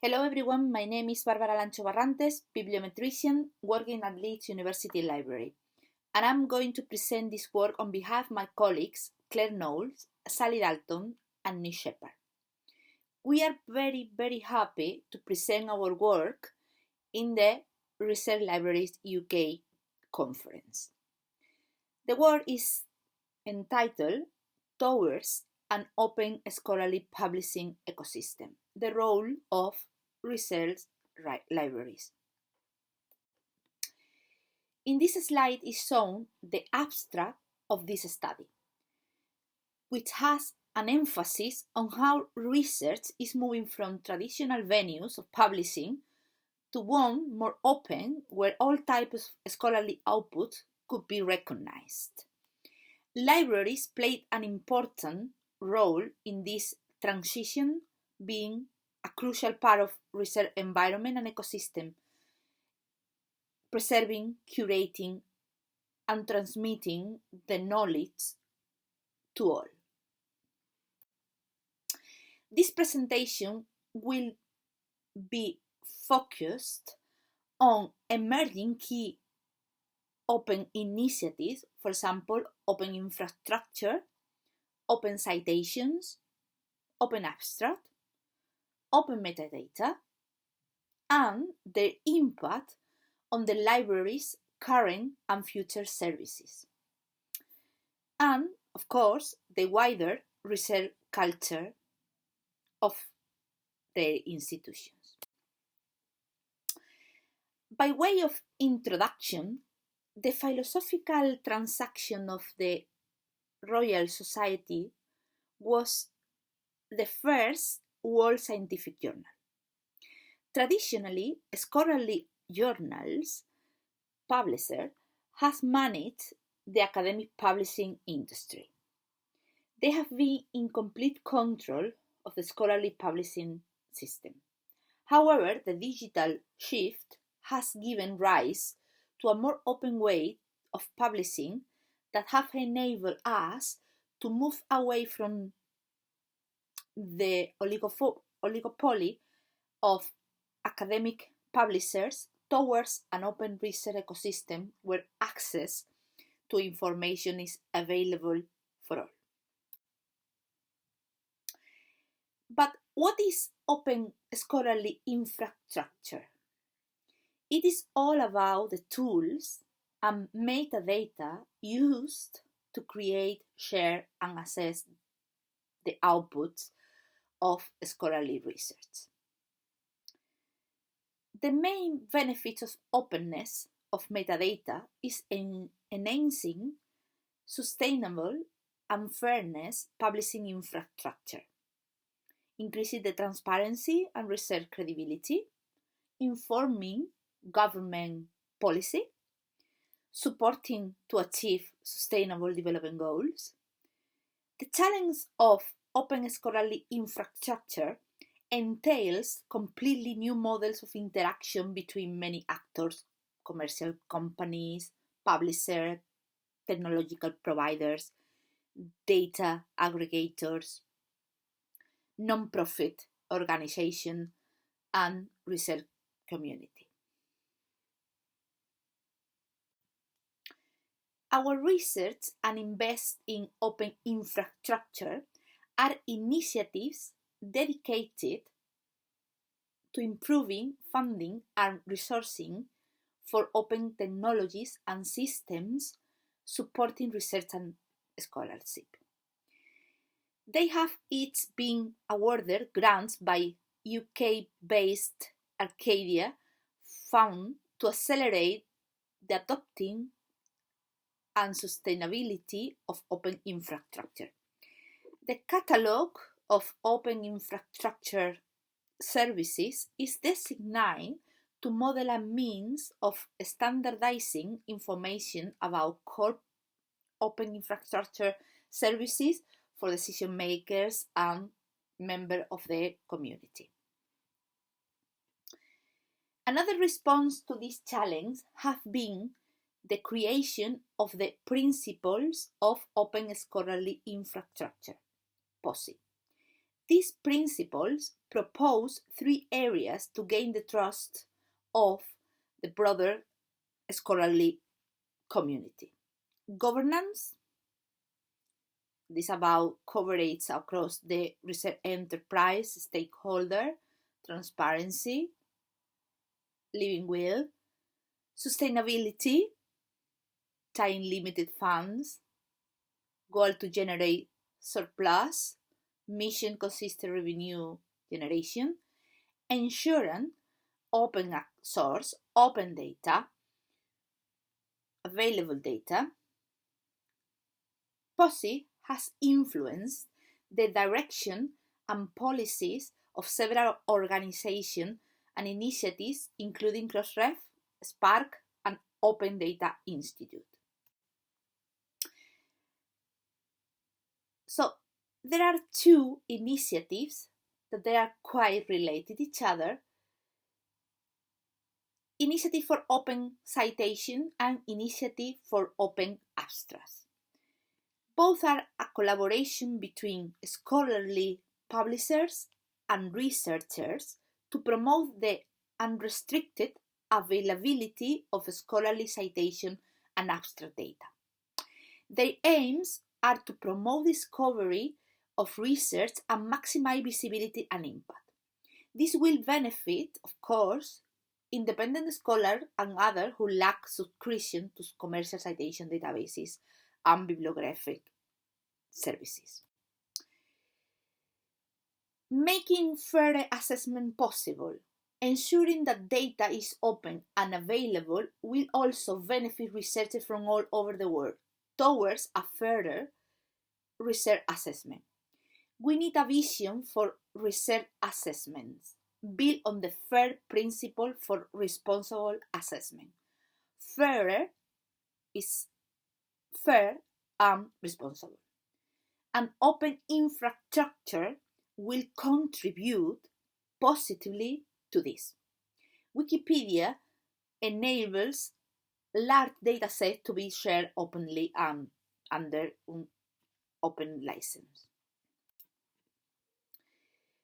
Hello everyone, my name is Lancho Barrantes, Bibliometrician working at Leeds University Library, and I'm going to present this work on behalf of my colleagues Claire Knowles, Sally Dalton, and Nish Shepard. We are very happy to present our work in the Research Libraries UK conference. The work is entitled Towards an Open Scholarly Publishing Ecosystem, the Role of Research Libraries. In this slide is shown the abstract of this study, which has an emphasis on how research is moving from traditional venues of publishing to one more open, where all types of scholarly output could be recognized. Libraries played an important role in this transition, being a crucial part of research environment and ecosystem, preserving, curating, and transmitting the knowledge to all. This presentation will be focused on emerging key open initiatives, for example, open infrastructure, open citations, open abstract, open metadata, and their impact on the library's current and future services. And, of course, the wider research culture of the institutions. By way of introduction, the philosophical transaction of the Royal Society was the first world scientific journal. Traditionally, scholarly journals publisher has managed the academic publishing industry. They have been in complete control of the scholarly publishing system. However, the digital shift has given rise to a more open way of publishing that have enabled us to move away from the oligopoly of academic publishers towards an open research ecosystem where access to information is available for all. But what is open scholarly infrastructure? It is all about the tools and metadata used to create, share, and assess the outputs of scholarly research. The main benefits of openness of metadata is enhancing sustainable and fairness publishing infrastructure, increasing the transparency and research credibility, informing government policy, supporting to achieve sustainable development goals. The challenge of open scholarly infrastructure entails completely new models of interaction between many actors, commercial companies, publishers, technological providers, data aggregators, non-profit organizations, and research community. Our research and invest in open infrastructure are initiatives dedicated to improving funding and resourcing for open technologies and systems supporting research and scholarship. They have each been awarded grants by UK-based Arcadia Fund to accelerate the adopting and sustainability of open infrastructure. The catalogue of open infrastructure services is designed to model a means of standardizing information about core open infrastructure services for decision makers and members of the community. Another response to this challenge have been the creation of the Principles of Open Scholarly Infrastructure, POSI. These principles propose 3 areas to gain the trust of the broader scholarly community. Governance, this is about coverage across the research enterprise, stakeholder, transparency, living will, sustainability, time limited funds, goal to generate surplus, mission consistent revenue generation, ensuring open source, open data, available data. POSI has influenced the direction and policies of several organizations and initiatives, including Crossref, Spark, and Open Data Institute. So there are 2 initiatives that they are quite related to each other. Initiative for Open Citation and Initiative for Open Abstracts. Both are a collaboration between scholarly publishers and researchers to promote the unrestricted availability of scholarly citation and abstract data. Their aims are to promote discovery of research and maximize visibility and impact. This will benefit, of course, independent scholars and others who lack subscription to commercial citation databases and bibliographic services. Making further assessment possible, ensuring that data is open and available will also benefit researchers from all over the world towards a further research assessment. We need a vision for research assessments built on the FAIR principle for responsible assessment. FAIR is fair and responsible. An open infrastructure will contribute positively to this. Wikipedia enables large datasets to be shared openly and under an open license.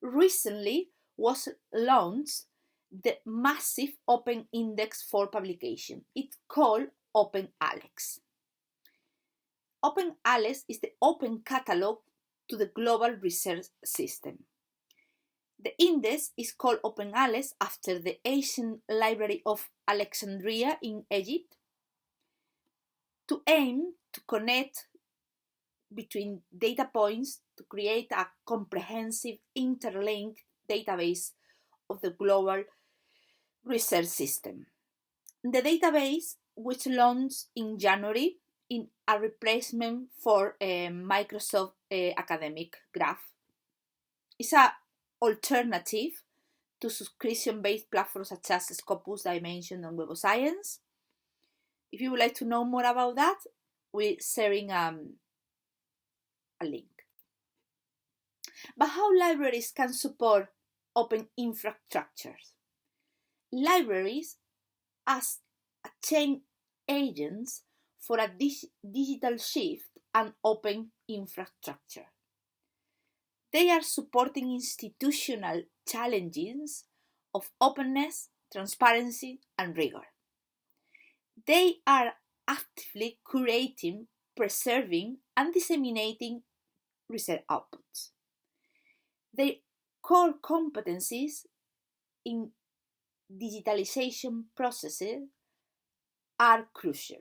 Recently was launched the massive open index for publication. It's called Open Alex. Open Alex is the open catalog to the global research system. The index is called Open Alex after the ancient library of Alexandria in Egypt to aim to connect between data points to create a comprehensive interlinked database of the global research system. The database, which launched in January in a replacement for Microsoft Academic Graph, is an alternative to subscription-based platforms such as Scopus, Dimension, and Web of Science. If you would like to know more about that, we're sharing a link. But how libraries can support open infrastructures? Libraries as a change agents for a digital shift and open infrastructure. They are supporting institutional challenges of openness, transparency, and rigor. They are actively curating, preserving, and disseminating research outputs. Their core competencies in digitalization processes are crucial.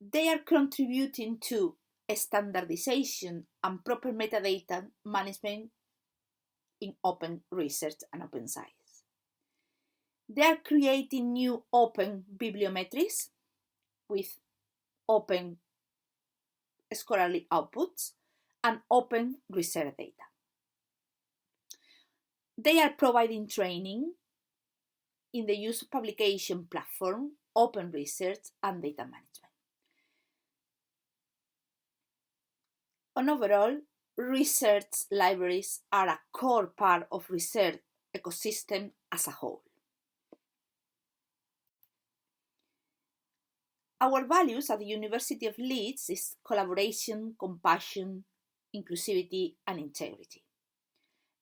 They are contributing to standardization and proper metadata management in open research and open science. They are creating new open bibliometrics with open scholarly outputs and open research data. They are providing training in the use of publication platform, open research, and data management. And overall, research libraries are a core part of research ecosystem as a whole. Our values at the University of Leeds is collaboration, compassion, inclusivity, and integrity.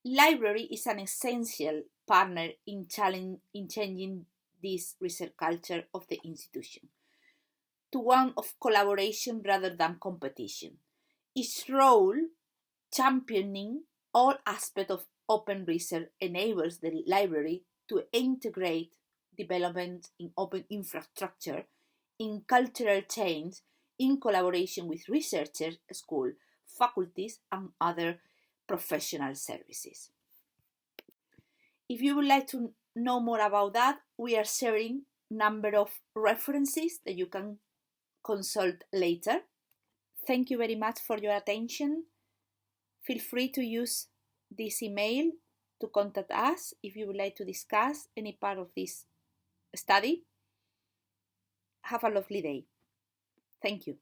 Library is an essential partner in changing this research culture of the institution to one of collaboration rather than competition. Its role championing all aspects of open research enables the library to integrate development in open infrastructure, in cultural change, in collaboration with researchers, schools, faculties, and other professional services. If you would like to know more about that, we are sharing a number of references that you can consult later. Thank you very much for your attention. Feel free to use this email to contact us if you would like to discuss any part of this study. Have a lovely day. Thank you.